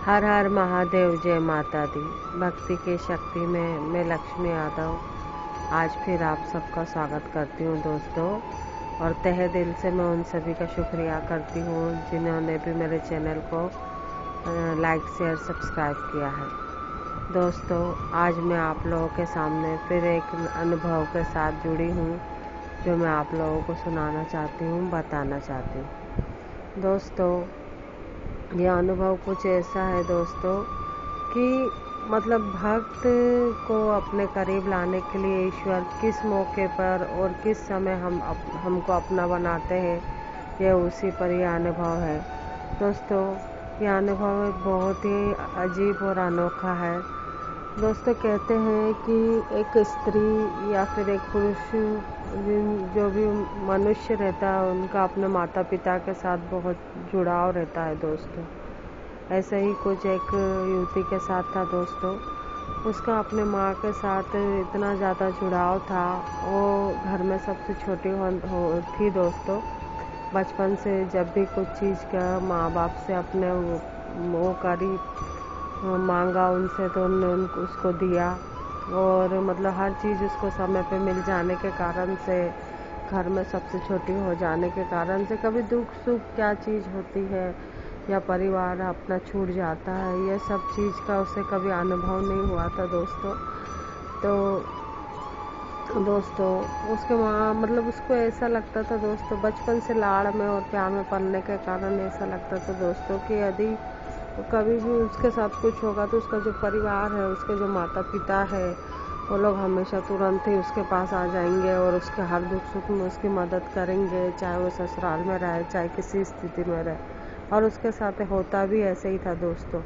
हर हर महादेव, जय माता दी। भक्ति की शक्ति में मैं लक्ष्मी यादव आज फिर आप सबका स्वागत करती हूँ दोस्तों। और तहे दिल से मैं उन सभी का शुक्रिया करती हूँ जिन्होंने भी मेरे चैनल को लाइक शेयर सब्सक्राइब किया है। दोस्तों, आज मैं आप लोगों के सामने फिर एक अनुभव के साथ जुड़ी हूँ जो मैं आप लोगों को सुनाना चाहती हूँ, बताना चाहती हूँ। दोस्तों, यह अनुभव कुछ ऐसा है दोस्तों कि मतलब भक्त को अपने करीब लाने के लिए ईश्वर किस मौके पर और किस समय हमको अपना बनाते हैं, यह उसी पर यह अनुभव है दोस्तों। यह अनुभव बहुत ही अजीब और अनोखा है दोस्तों। कहते हैं कि एक स्त्री या फिर एक पुरुष जो भी मनुष्य रहता है उनका अपने माता पिता के साथ बहुत जुड़ाव रहता है दोस्तों। ऐसे ही कुछ एक युवती के साथ था दोस्तों। उसका अपने माँ के साथ इतना ज़्यादा जुड़ाव था। वो घर में सबसे छोटी थी दोस्तों। बचपन से जब भी कुछ चीज़ का माँ बाप से अपने वो करी मांगा उनसे तो उन्होंने उसको दिया। और मतलब हर चीज़ उसको समय पे मिल जाने के कारण से, घर में सबसे छोटी हो जाने के कारण से, कभी दुख सुख क्या चीज़ होती है या परिवार अपना छूट जाता है, यह सब चीज़ का उसे कभी अनुभव नहीं हुआ था दोस्तों। तो दोस्तों उसके माँ मतलब उसको ऐसा लगता था दोस्तों, बचपन से लाड़ में और प्यार में पलने के कारण ऐसा लगता था दोस्तों कि यदि कभी भी उसके साथ कुछ होगा तो उसका जो परिवार है, उसके जो माता पिता है, वो लोग हमेशा तुरंत ही उसके पास आ जाएंगे और उसके हर दुख सुख में उसकी मदद करेंगे, चाहे वो ससुराल में रहे चाहे किसी स्थिति में रहे। और उसके साथ होता भी ऐसे ही था दोस्तों।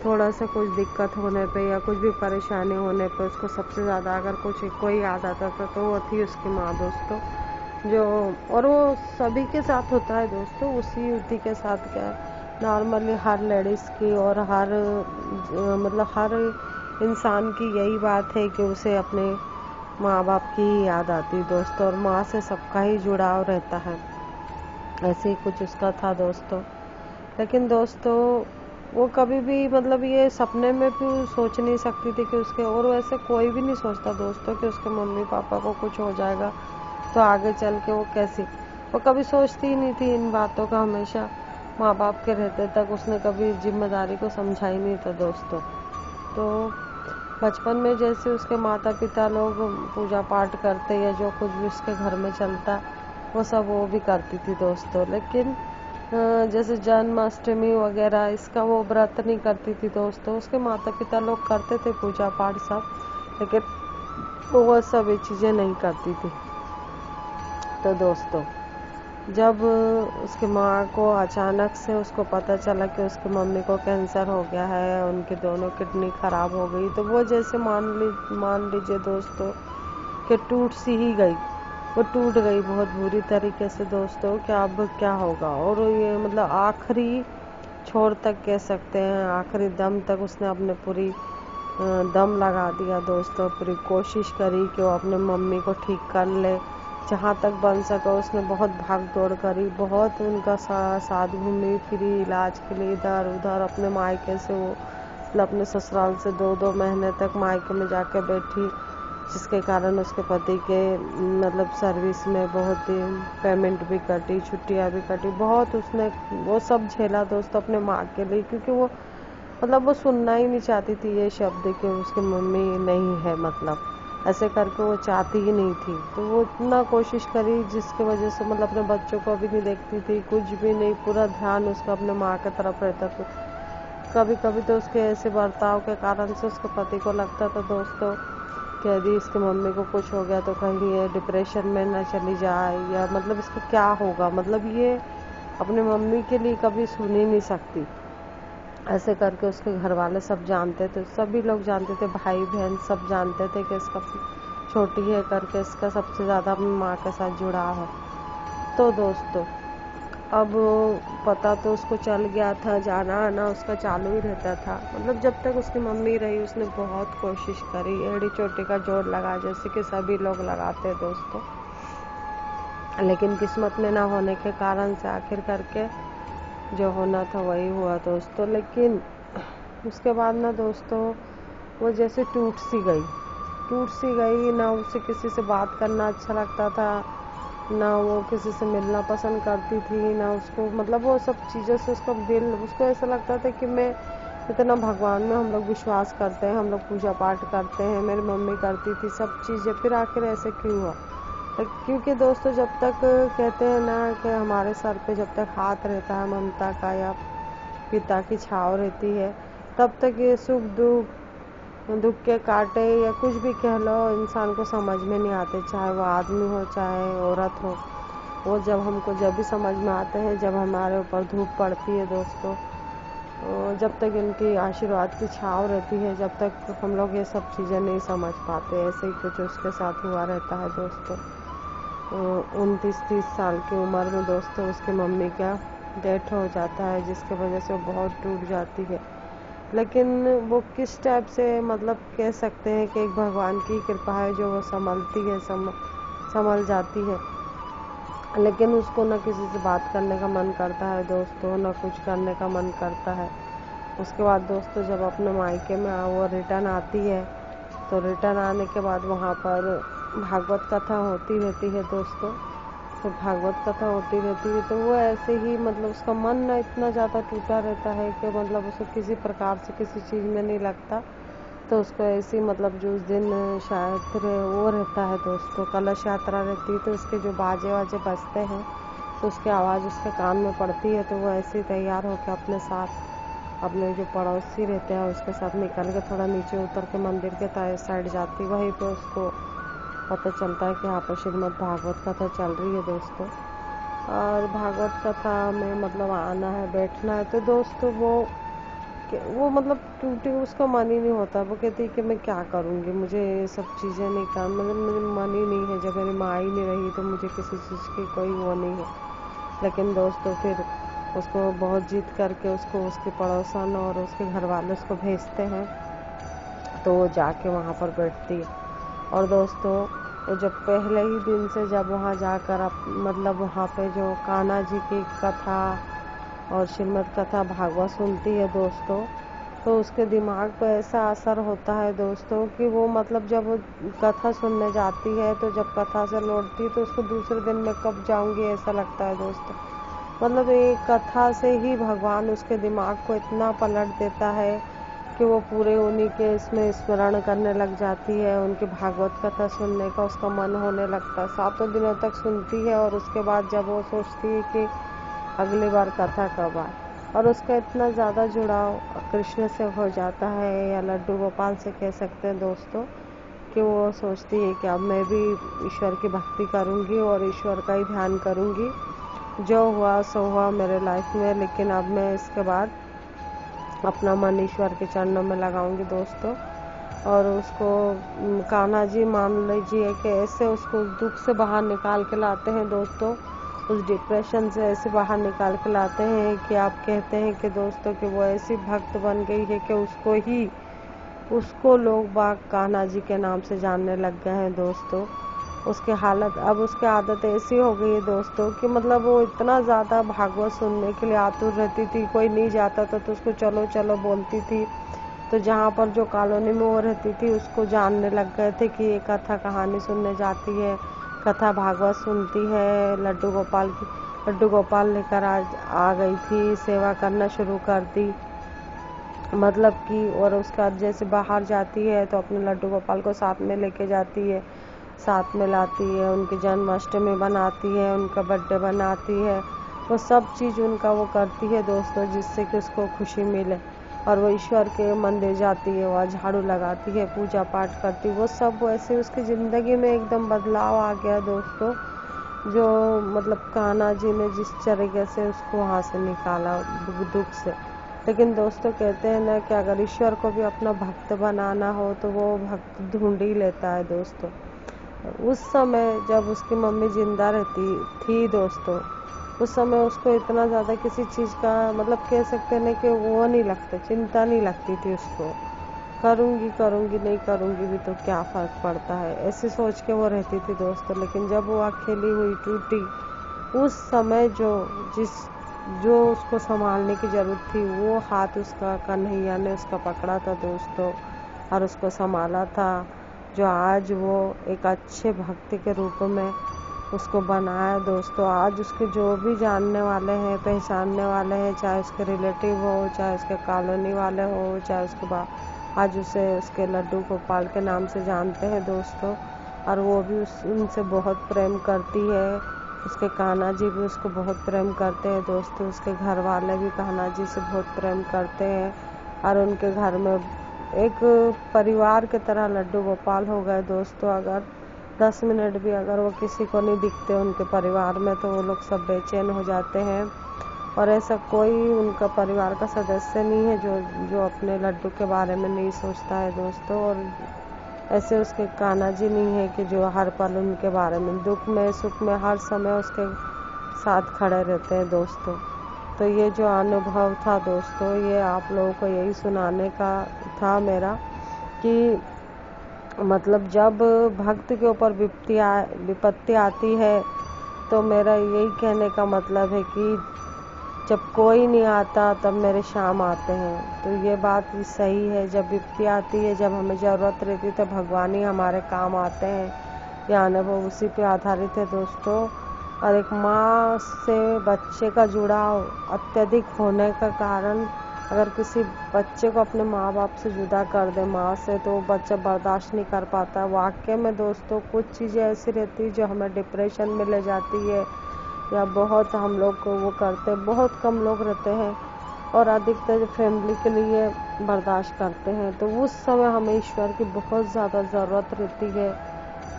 थोड़ा सा कुछ दिक्कत होने पे या कुछ भी परेशानी होने पे उसको सबसे ज़्यादा अगर कोई याद आता था तो वो थी उसकी माँ दोस्तों। जो और वो सभी के साथ होता है दोस्तों, उसी युवती के साथ क्या नॉर्मली हर लेडीज़ की और मतलब हर इंसान की यही बात है कि उसे अपने माँ बाप की याद आती है दोस्तों। और माँ से सबका ही जुड़ाव रहता है। ऐसे ही कुछ उसका था दोस्तों। लेकिन दोस्तों वो कभी भी मतलब ये सपने में भी सोच नहीं सकती थी कि उसके, और वैसे कोई भी नहीं सोचता दोस्तों कि उसके मम्मी पापा को कुछ हो जाएगा तो आगे चल के वो कैसी, वो कभी सोचती ही नहीं थी इन बातों का। हमेशा माँ बाप के रहते तक उसने कभी जिम्मेदारी को समझा ही नहीं था दोस्तों। तो बचपन में जैसे उसके माता पिता लोग पूजा पाठ करते या जो कुछ भी उसके घर में चलता वो सब वो भी करती थी दोस्तों। लेकिन जैसे जन्माष्टमी वगैरह इसका वो व्रत नहीं करती थी दोस्तों। उसके माता पिता लोग करते थे पूजा पाठ सब, लेकिन वो सब ये चीज़ें नहीं करती थी। तो दोस्तों जब उसकी माँ को अचानक से उसको पता चला कि उसकी मम्मी को कैंसर हो गया है, उनकी दोनों किडनी खराब हो गई, तो वो जैसे मान लीजिए दोस्तों कि टूट सी ही गई। वो टूट गई बहुत बुरी तरीके से दोस्तों कि अब क्या होगा। और ये मतलब आखिरी छोर तक कह सकते हैं, आखिरी दम तक उसने अपने पूरी दम लगा दिया दोस्तों। पूरी कोशिश करी कि वो अपने मम्मी को ठीक कर ले, जहाँ तक बन सका उसने बहुत भाग दौड़ करी, बहुत उनका साथ घूमी फिरी इलाज के लिए इधर उधर। अपने मायके से वो मतलब अपने ससुराल से 2-2 महीने तक मायके में जाके बैठी, जिसके कारण उसके पति के मतलब सर्विस में बहुत पेमेंट भी कटी, छुट्टियाँ भी कटी, बहुत उसने वो सब झेला दोस्तों अपने माँ के लिए। क्योंकि वो मतलब वो सुनना ही नहीं चाहती थी ये शब्द कि उसकी मम्मी नहीं है, मतलब ऐसे करके वो चाहती ही नहीं थी। तो वो इतना कोशिश करी जिसकी वजह से मतलब अपने बच्चों को भी नहीं देखती थी, कुछ भी नहीं, पूरा ध्यान उसका अपने माँ की तरफ रहता था। कभी कभी तो उसके ऐसे बर्ताव के कारण से उसके पति को लगता था दोस्तों कि यदि इसकी मम्मी को कुछ हो गया तो कहीं ये डिप्रेशन में न चली जाए या मतलब इसको क्या होगा, मतलब ये अपनी मम्मी के लिए कभी सुन ही नहीं सकती। ऐसे करके उसके घर वाले सब जानते थे, सभी लोग जानते थे, भाई बहन सब जानते थे कि इसका छोटी है करके इसका सबसे ज़्यादा अपनी माँ के साथ जुड़ाव है। तो दोस्तों अब पता तो उसको चल गया था, जाना आना उसका चालू ही रहता था। मतलब जब तक उसकी मम्मी रही उसने बहुत कोशिश करी, एड़ी चोटी का जोर लगा जैसे कि सभी लोग लगाते हैं दोस्तों। लेकिन किस्मत में ना होने के कारण से आखिर करके जो होना था वही हुआ दोस्तों। लेकिन उसके बाद ना दोस्तों वो जैसे टूट सी गई, ना उसे किसी से बात करना अच्छा लगता था, ना वो किसी से मिलना पसंद करती थी, ना उसको मतलब वो सब चीज़ों से उसका दिल, उसको ऐसा लगता था कि मैं इतना भगवान में हम लोग विश्वास करते हैं, हम लोग पूजा पाठ करते हैं, मेरी मम्मी करती थी सब चीज़ें, फिर आखिर ऐसे क्यों हुआ? क्योंकि दोस्तों जब तक कहते हैं ना कि हमारे सर पे जब तक हाथ रहता है ममता का या पिता की छाव रहती है, तब तक ये सुख दुख के कांटे या कुछ भी कह लो इंसान को समझ में नहीं आते, चाहे वो आदमी हो चाहे औरत हो। वो जब भी समझ में आते हैं जब हमारे ऊपर धूप पड़ती है दोस्तों, जब तक इनकी आशीर्वाद की छाव रहती है जब तक हम लोग ये सब चीज़ें नहीं समझ पाते। ऐसे ही कुछ उसके साथ हुआ रहता है दोस्तों। 29-30 साल की उम्र में दोस्तों उसकी मम्मी का डेथ हो जाता है, जिसकी वजह से वो बहुत टूट जाती है। लेकिन वो किस टाइप से मतलब कह सकते हैं कि एक भगवान की कृपा है जो वो संभलती है, संभल जाती है। लेकिन उसको न किसी से बात करने का मन करता है दोस्तों, न कुछ करने का मन करता है। उसके बाद दोस्तों जब अपने मायके में वो रिटर्न आती है, तो रिटर्न आने के बाद वहाँ पर भागवत कथा होती रहती है दोस्तों। तो भागवत कथा होती रहती है तो वो ऐसे ही मतलब उसका मन ना इतना ज़्यादा टूटा रहता है कि मतलब उसे किसी प्रकार से किसी चीज़ में नहीं लगता। तो उसको ऐसी मतलब जो उस दिन शायद वो रहता है दोस्तों, कलश यात्रा रहती है, तो उसके जो बाजे वाजे बजते हैं तो उसकी आवाज़ उसके कान में पड़ती है, तो वो ऐसे ही तैयार होकर अपने साथ अपने जो पड़ोसी रहते हैं उसके साथ निकल के थोड़ा नीचे उतर के मंदिर के साइड जाती, वहीं पे उसको पता चलता है कि यहाँ पर श्रीमद् भागवत कथा चल रही है दोस्तों। और भागवत कथा में मतलब आना है बैठना है, तो दोस्तों वो मतलब टूटे, उसका मन ही नहीं होता। वो कहती है कि मैं क्या करूँगी, मुझे ये सब चीज़ें नहीं कर, मतलब मेरे मन ही नहीं है, जब मेरी माँ ही नहीं रही तो मुझे किसी चीज़ की कोई वो नहीं है। लेकिन दोस्तों फिर उसको बहुत जिद करके उसको उसके पड़ोसन और उसके घर वाले उसको भेजते हैं, तो वो जाके वहाँ पर बैठती है। और दोस्तों वो जब पहले ही दिन से जब वहाँ जाकर मतलब वहाँ पे जो कान्हा जी की कथा और श्रीमद् कथा भागवत सुनती है दोस्तों, तो उसके दिमाग पे ऐसा असर होता है दोस्तों कि वो मतलब जब वो कथा सुनने जाती है तो जब कथा से लौटती है तो उसको दूसरे दिन मैं कब जाऊंगी ऐसा लगता है दोस्तों। मतलब एक कथा से ही भगवान उसके दिमाग को इतना पलट देता है कि वो पूरे उन्हीं के इसमें स्मरण करने लग जाती है, उनकी भागवत कथा सुनने का उसका मन होने लगता है। 7 दिनों तक सुनती है और उसके बाद जब वो सोचती है कि अगली बार कथा कब आए, और उसका इतना ज़्यादा जुड़ाव कृष्ण से हो जाता है या लड्डू गोपाल से कह सकते हैं दोस्तों, कि वो सोचती है कि अब मैं भी ईश्वर की भक्ति करूँगी और ईश्वर का ही ध्यान करूँगी, जो हुआ सो हुआ मेरे लाइफ में, लेकिन अब मैं इसके बाद अपना मन ईश्वर के चरणों में लगाऊंगी दोस्तों। और उसको कान्हा जी मान लीजिए कि ऐसे उसको उस दुख से बाहर निकाल के लाते हैं दोस्तों, उस डिप्रेशन से ऐसे बाहर निकाल के लाते हैं कि आप कहते हैं कि दोस्तों कि वो ऐसी भक्त बन गई है कि उसको लोग बाग कान्हा जी के नाम से जानने लग गए हैं दोस्तों। उसकी हालत अब उसकी आदत ऐसी हो गई है दोस्तों कि मतलब वो इतना ज़्यादा भागवत सुनने के लिए आतुर रहती थी, कोई नहीं जाता था तो उसको चलो चलो बोलती थी। तो जहाँ पर जो कॉलोनी में वो रहती थी उसको जानने लग गए थे कि ये कथा कहानी सुनने जाती है, कथा भागवत सुनती है, लड्डू गोपाल लेकर आ गई थी, सेवा करना शुरू कर दी मतलब कि। और उसका जैसे बाहर जाती है तो अपने लड्डू गोपाल को साथ में लेके जाती है, साथ में लाती है, उनकी जन्माष्टमी बनाती है, उनका बर्थडे बनाती है, वो सब चीज़ उनका वो करती है दोस्तों जिससे कि उसको खुशी मिले। और वो ईश्वर के मंदिर जाती है, वह झाड़ू लगाती है, पूजा पाठ करती है, वो सब वैसे उसकी ज़िंदगी में एकदम बदलाव आ गया दोस्तों, जो मतलब कान्हा जी ने जिस तरीके से उसको वहाँ से निकाला दुख से। लेकिन दोस्तों कहते हैं ना कि अगर ईश्वर को भी अपना भक्त बनाना हो तो वो भक्त ढूंढ ही लेता है दोस्तों। उस समय जब उसकी मम्मी जिंदा रहती थी दोस्तों, उस समय उसको इतना ज़्यादा किसी चीज़ का मतलब कह सकते हैं कि वो नहीं लगता, चिंता नहीं लगती थी उसको, करूँगी नहीं करूँगी भी तो क्या फ़र्क पड़ता है, ऐसे सोच के वो रहती थी दोस्तों। लेकिन जब वो अकेली हुई टूटी, उस समय जो जिस जो उसको संभालने की ज़रूरत थी वो हाथ उसका कन्हैया ने उसका पकड़ा था दोस्तों और उसको संभाला था, जो आज वो एक अच्छे भक्त के रूप में उसको बनाया दोस्तों। आज उसके जो भी जानने वाले हैं, पहचानने वाले हैं, चाहे उसके रिलेटिव हो, चाहे उसके कॉलोनी वाले हो, चाहे उसके आज उसे उसके लड्डू गोपाल के नाम से जानते हैं दोस्तों। और वो भी उनसे बहुत प्रेम करती है, उसके कान्हा जी भी उसको बहुत प्रेम करते हैं दोस्तों। उसके घर वाले भी कान्हा जी से बहुत प्रेम करते हैं और उनके घर में एक परिवार की तरह लड्डू गोपाल हो गए दोस्तों। अगर 10 मिनट भी अगर वो किसी को नहीं दिखते उनके परिवार में तो वो लोग सब बेचैन हो जाते हैं। और ऐसा कोई उनका परिवार का सदस्य नहीं है जो अपने लड्डू के बारे में नहीं सोचता है दोस्तों। और ऐसे उसके कान्हा जी नहीं है कि जो हर पल उनके बारे में, दुख में सुख में हर समय उसके साथ खड़े रहते हैं दोस्तों। तो ये जो अनुभव था दोस्तों, ये आप लोगों को यही सुनाने का था मेरा कि मतलब जब भक्त के ऊपर विपत्ति आती है तो मेरा यही कहने का मतलब है कि जब कोई नहीं आता तब मेरे श्याम आते हैं। तो ये बात भी सही है, जब विपत्ति आती है, जब हमें ज़रूरत रहती है तो भगवान ही हमारे काम आते हैं। यह अनुभव उसी पे आधारित है दोस्तों। और एक माँ से बच्चे का जुड़ाव अत्यधिक होने का कारण, अगर किसी बच्चे को अपने माँ बाप से जुदा कर दे माँ से, तो बच्चा बर्दाश्त नहीं कर पाता। वाकई में दोस्तों कुछ चीज़ें ऐसी रहती है जो हमें डिप्रेशन में ले जाती है, या बहुत हम लोग को वो करते, बहुत कम लोग रहते हैं और अधिकतर फैमिली के लिए बर्दाश्त करते हैं। तो उस समय हमें ईश्वर की बहुत ज़्यादा ज़रूरत रहती है।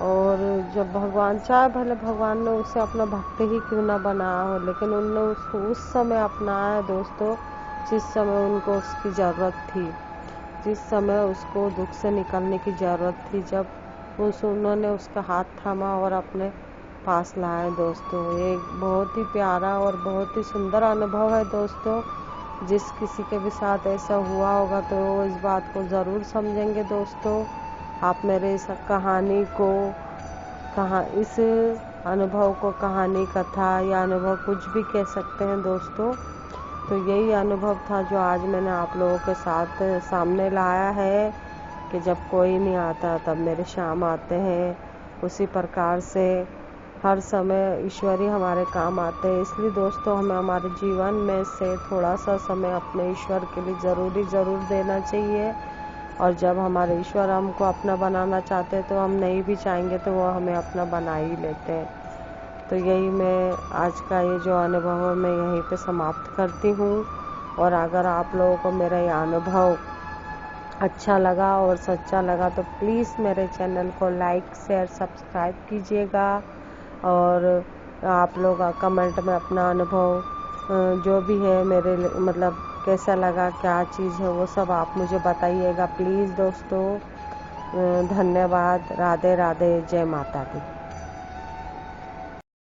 और जब भगवान, चाहे भले भगवान ने उसे अपना भक्त ही क्यों ना बनाया हो, लेकिन उनने उसको उस समय अपनाया दोस्तों जिस समय उनको उसकी ज़रूरत थी, जिस समय उसको दुख से निकलने की ज़रूरत थी, जब उन्होंने उसका हाथ थामा और अपने पास लाए दोस्तों। ये एक बहुत ही प्यारा और बहुत ही सुंदर अनुभव है दोस्तों। जिस किसी के भी साथ ऐसा हुआ होगा तो वो इस बात को ज़रूर समझेंगे दोस्तों। आप मेरे इस कहानी को इस अनुभव को कहानी, कथा या अनुभव कुछ भी कह सकते हैं दोस्तों। तो यही अनुभव था जो आज मैंने आप लोगों के साथ सामने लाया है कि जब कोई नहीं आता तब मेरे श्याम आते हैं। उसी प्रकार से हर समय ईश्वर ही हमारे काम आते हैं। इसलिए दोस्तों हमें हमारे जीवन में से थोड़ा सा समय अपने ईश्वर के लिए ज़रूर देना चाहिए। और जब हमारे ईश्वर हमको अपना बनाना चाहते हैं तो हम नहीं भी चाहेंगे तो वो हमें अपना बना ही लेते हैं। तो यही मैं आज का ये जो अनुभव है मैं यहीं पे समाप्त करती हूँ। और अगर आप लोगों को मेरा ये अनुभव अच्छा लगा और सच्चा लगा तो प्लीज़ मेरे चैनल को लाइक शेयर सब्सक्राइब कीजिएगा। और आप लोग कमेंट में अपना अनुभव जो भी है मेरे मतलब कैसा लगा, क्या चीज़ है, वो सब आप मुझे बताइएगा प्लीज़ दोस्तों। धन्यवाद। राधे राधे। जय माता दी।